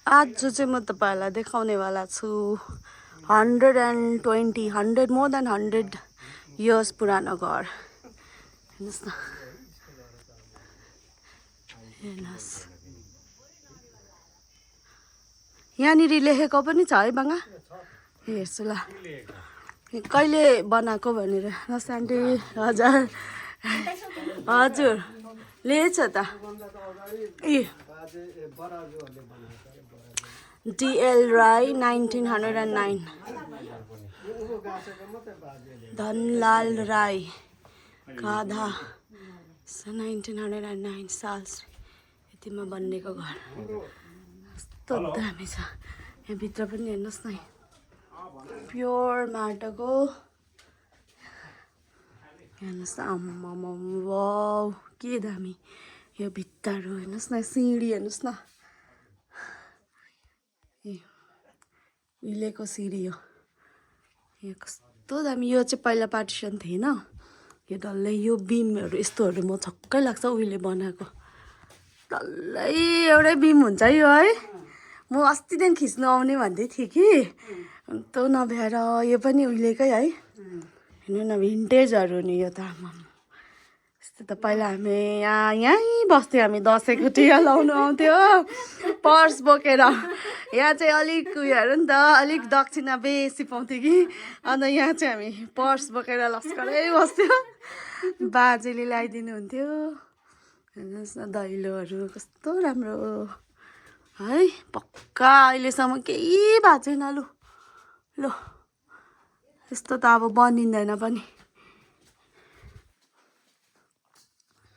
आज चाहिँ म तपाईँहरूलाई देखाउनेवाला छु 100 मोर देन 100 इयर्स पुरानो घर। हेर्नुहोस् न, हेर्नुहोस् यहाँनिर लेखेको पनि छ है बाङ्गा। हेर्छु ल कहिले बनाएको भनेर। आन्टी हजुर हजुर लेछ त ए DL राई 1909 धनलाल राई गाधा 1909 साल यतिमा बनिएको घर। कस्तो दामी छ। यहाँभित्र पनि हेर्नुहोस् न, प्योर माटोको। हेर्नुहोस् न, आम्मामा वाउ के दामी यो भित्ताहरू। हेर्नुहोस् न, सिँढी हेर्नुहोस् न, उहिलेको सिँढी हो। यो कस्तो दामी। यो चाहिँ पहिला पार्टिसन थिएन, यो डल्लै यो बिमहरू यस्तोहरू म छक्कै लाग्छ उहिले बनाएको। डल्लै एउटै बिम हुन्छ यो है। म अस्तिदेखि खिच्नु आउने भन्दै थिएँ कि त नभ्याएर यो पनि उहिलेकै है। हेर्नु न भिन्टेजहरू नि यो त। यस्तो त पहिला हामी यहीँ बस्थ्यौँ। हामी दसैँको टिका लाउनु आउँथ्यो पर्स बोकेर। यहाँ चाहिँ अलिक उयोहरू नि त, अलिक दक्षिणा बेसी पाउँथ्यो कि, अन्त यहाँ चाहिँ हामी पर्स बोकेर लस्करै बस्थ्यो। बाजेले ल्याइदिनु हुन्थ्यो। हेर्नुहोस् न दैलोहरू कस्तो राम्रो है। पक्का अहिलेसम्म केही भएको छैन। लु ल यस्तो त अब बनिँदैन पनि।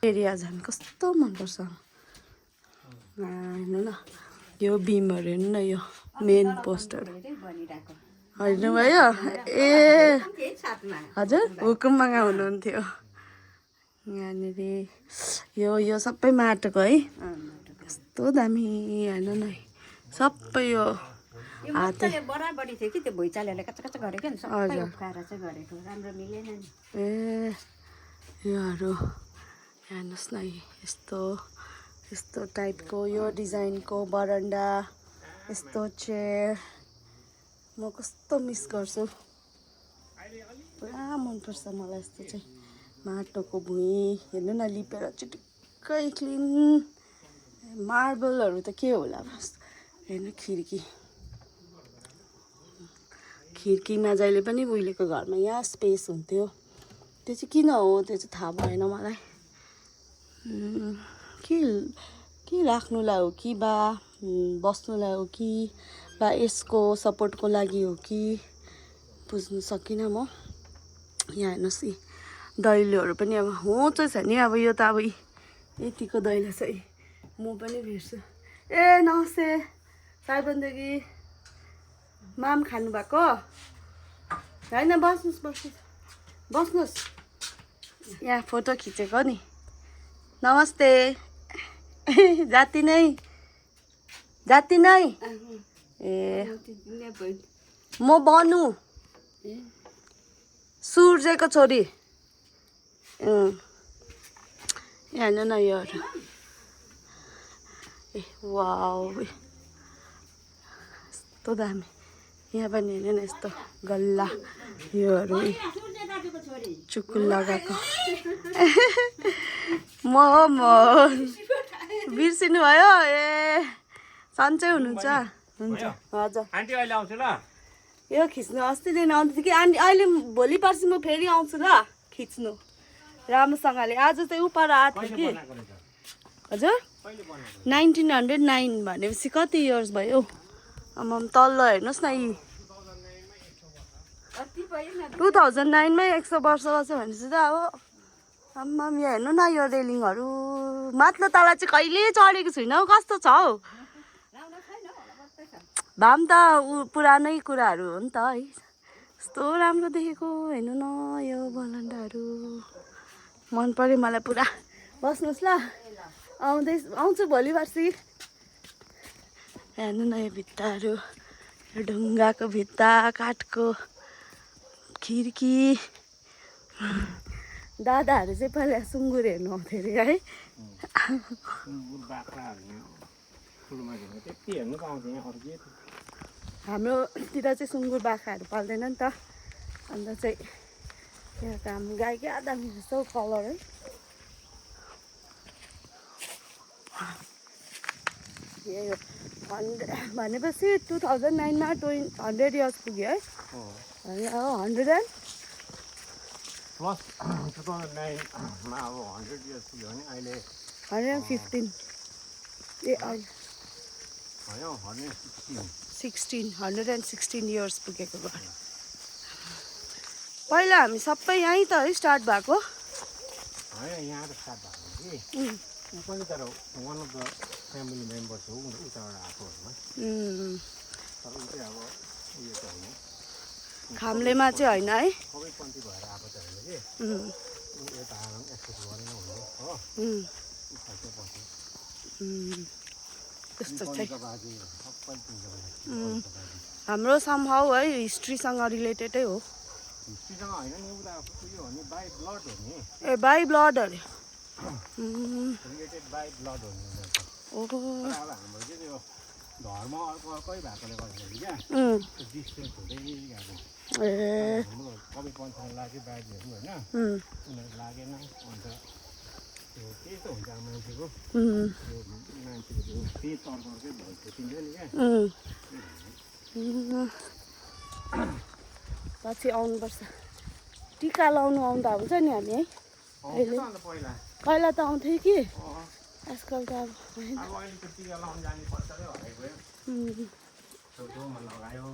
एरिया झन् कस्तो मनपर्छ। हेर्नु न यो बिमहरू, हेर्नु न यो मेन पोस्टहरू। हेर्नुभयो ए हजुर हुकुमबाङा हुनुहुन्थ्यो यहाँनिर। यो सबै माटोको है। कस्तो दामी। हेर्नु न सबै यो हाते बराबरी थियो कि त्यो भुइँचालोले कच्चा कच्चा गरेको नि, सबै उखाएर चाहिँ गरेको, राम्रो मिलेन नि। ए योहरू हेर्नुहोस् न, यस्तो यस्तो टाइपको यो डिजाइनको बरन्डा, यस्तो चेयर। म कस्तो मिस गर्छु, पुरा मनपर्छ मलाई यस्तो चाहिँ। माटोको भुइँ हेर्नु न, लिपेर चिटिक्कै क्लिन। मार्बलहरू त के होला बस। हेर्नु खिड्की, खिड्कीमा जहिले पनि उहिलेको घरमा यहाँ स्पेस हुन्थ्यो। त्यो चाहिँ किन हो त्यो चाहिँ थाहा भएन मलाई। के राख्नुलाई हो कि बा बस्नुलाई हो कि बा यसको सपोर्टको लागि हो कि बुझ्नु सकिनँ म। यहाँ हेर्नुहोस् यी दैलोहरू पनि अब होचो छ नि। अब यो त अब यतिको दैलो छ। म पनि भेट्छु। ए नमस्ते साइबन्दगी माम खानुभएको होइन? बस्नुहोस् बस्नुहोस् बस्नुहोस्, यहाँ फोटो खिचेको नि। नमस्ते जाति नै जाति नै। ए म बनु सूर्यको छोरी। हेर्नु न योहरू। ए वाउ यस्तो दामी। यहाँ पनि हेर्नु न यस्तो गल्ला योहरू चुकुल लगाएको। म हो म बिर्सिनु भयो। ए सन्चै हुनुहुन्छ? हुन्छ हजुर आन्टी अहिले आउँछु ल। यो खिच्नु अस्तिदेखि आउँदै थियो कि आन्टी। अहिले भोलि पर्सि म फेरि आउँछु ल खिच्नु राम्रोसँगले। आज चाहिँ उपर आएको थियो कि। हजुर 1909 भनेपछि कति इयर्स भयो? आम्म तल्लो हेर्नुहोस् न, यी 2009 मै 100 वर्ष बस्यो भनेपछि त अब आम्मा यहाँ हेर्नु न यो रेलिङहरू। माथिल्लो तला चाहिँ कहिले चढेको छुइनँ हौ, कस्तो छ हौ। भए पनि त पुरानै कुराहरू हो नि त है। कस्तो राम्रो देखेको। हेर्नु न यो बलन्डाहरू मन पर्यो मलाई पुरा। बस्नुहोस् ल, आउँछु भोलि पर्सि। हेर्नु न यो भित्ताहरू, यो ढुङ्गाको भित्ता, काठको खिड्की। दादाहरू चाहिँ पहिला सुँगुर हेर्नु आउँथ्यो अरे है। ठुलोमा झिङ्गे त्यति हेर्नु पाउँथ्यो यहाँ अरू के हाम्रोतिर चाहिँ सुँगुर बाख्राहरू पाल्दैन नि त अन्त चाहिँ यहाँको हाम्रो गाईकै आधा मिल्छ हौ कलर है यही हो भनेपछि 2009 मा 100 इयर्स पुग्यो है अनि अब 100 प्लस 2009 मा अब 100 इयर्स पुग्यो भने अहिले 115 ए अहिले होइन 116 इयर्स पुगेको घर पहिला हामी सबै यहीँ त है स्टार्ट भएको होइन यहाँ त स्टार्ट भएको कि ऊ पनि तर one of the family members हो उताबाट आएकोहरूमा तर ऊ चाहिँ अब उयो त होइन खाम्लेमा चाहिँ होइन है सबै पन्थी भएर आएको त होइन कि ऊ यता आएर पनि एक्सेस गरेन हुने हो ऊ खालको पछि त्यस्तो चाहिँ बाजे सबै तिनीहरू हाम्रो समहाउ है हिस्ट्रीसँग रिलेटेडै हो हिस्ट्रीसँग होइन नि उता उयो हो नि बाई ब्लड हो नि ए बाई ब्लड अरे रिलेटेड बाई ब्लड हो नि ओहो अब हाम्रो चाहिँ त्यो धर्म अर्को अर्कै भएकोले गर्दाखेरि क्या डिस्टेन्स हुँदै गएको ए हाम्रो कवि पन्थाले लाग्यो बाजेहरू होइन उनीहरू लागेन अन्त त्यो त्यही त हुन्छ मान्छेको त्यो मान्छेको त्यो त्यही तर्करकै भइसकिन्छ नि क्या पछि आउनुपर्छ टिका लाउनु आउँदा हुन्छ नि हामी है अहिले पहिला त आउँथ्यो कि आजकल त अब अब अहिले त्यो टिका लाउनु जाने पत्करै हराइ गयो छेउछेउमा लगायो